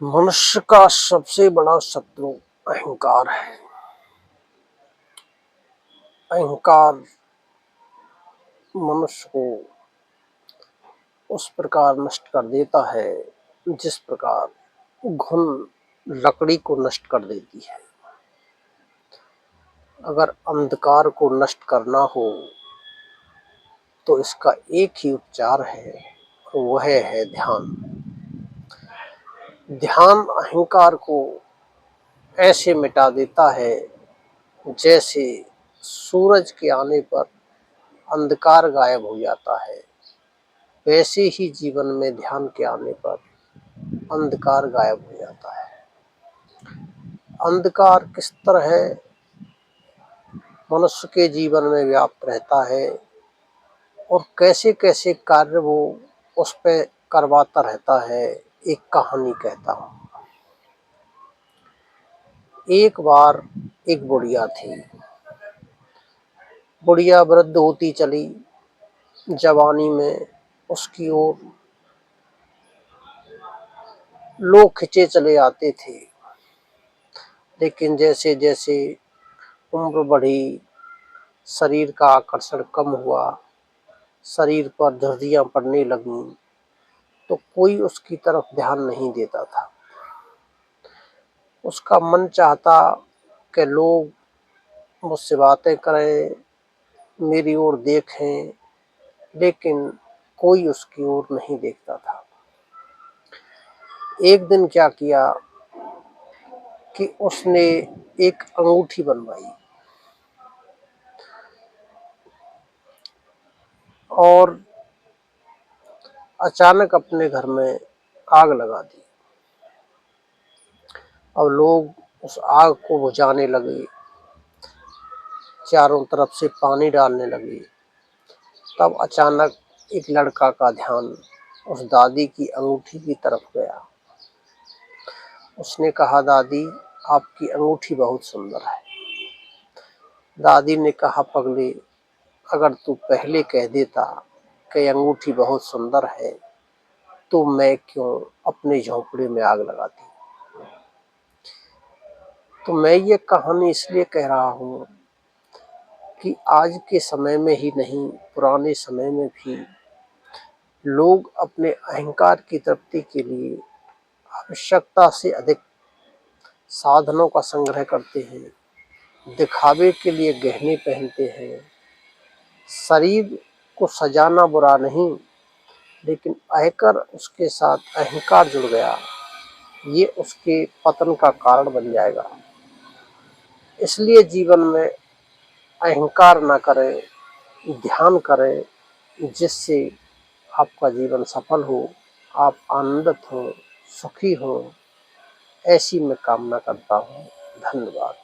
मनुष्य का सबसे बड़ा शत्रु अहंकार है। अहंकार मनुष्य को उस प्रकार नष्ट कर देता है जिस प्रकार घुन लकड़ी को नष्ट कर देती है। अगर अंधकार को नष्ट करना हो तो इसका एक ही उपचार है, वह है ध्यान। ध्यान अहंकार को ऐसे मिटा देता है जैसे सूरज के आने पर अंधकार गायब हो जाता है, वैसे ही जीवन में ध्यान के आने पर अंधकार गायब हो जाता है। अंधकार किस तरह मनुष्य के जीवन में व्याप्त रहता है और कैसे कैसे कार्य वो उस पे करवाता रहता है, एक कहानी कहता हूँ। एक बार एक बुढ़िया थी। बुढ़िया वृद्ध होती चली। जवानी में उसकी ओर लोग खिंचे चले आते थे, लेकिन जैसे जैसे उम्र बढ़ी, शरीर का आकर्षण कम हुआ, शरीर पर झुर्रियाँ पड़ने लगीं, तो कोई उसकी तरफ ध्यान नहीं देता था। उसका मन चाहता कि लोग मुझसे बातें करें, मेरी ओर देखें, लेकिन कोई उसकी ओर नहीं देखता था। एक दिन क्या किया कि उसने एक अंगूठी बनवाई और अचानक अपने घर में आग लगा दी। अब लोग उस आग को बुझाने लगे, चारों तरफ से पानी डालने लगे। तब अचानक एक लड़का का ध्यान उस दादी की अंगूठी की तरफ गया। उसने कहा, दादी, आपकी अंगूठी बहुत सुंदर है। दादी ने कहा, पगले, अगर तू पहले कह देता कि अंगूठी बहुत सुंदर है तो मैं क्यों अपने झोंपड़े में आग लगाती। तो मैं ये कहानी इसलिए कह रहा हूँ कि आज के समय में ही नहीं, पुराने समय में भी लोग अपने अहंकार की तृप्ति के लिए आवश्यकता से अधिक साधनों का संग्रह करते हैं, दिखावे के लिए गहने पहनते हैं। शरीर को सजाना बुरा नहीं, लेकिन आकर उसके साथ अहंकार जुड़ गया, ये उसके पतन का कारण बन जाएगा। इसलिए जीवन में अहंकार ना करें, ध्यान करें, जिससे आपका जीवन सफल हो, आप आनंदित हो, सुखी हो, ऐसी मैं कामना करता हूँ। धन्यवाद।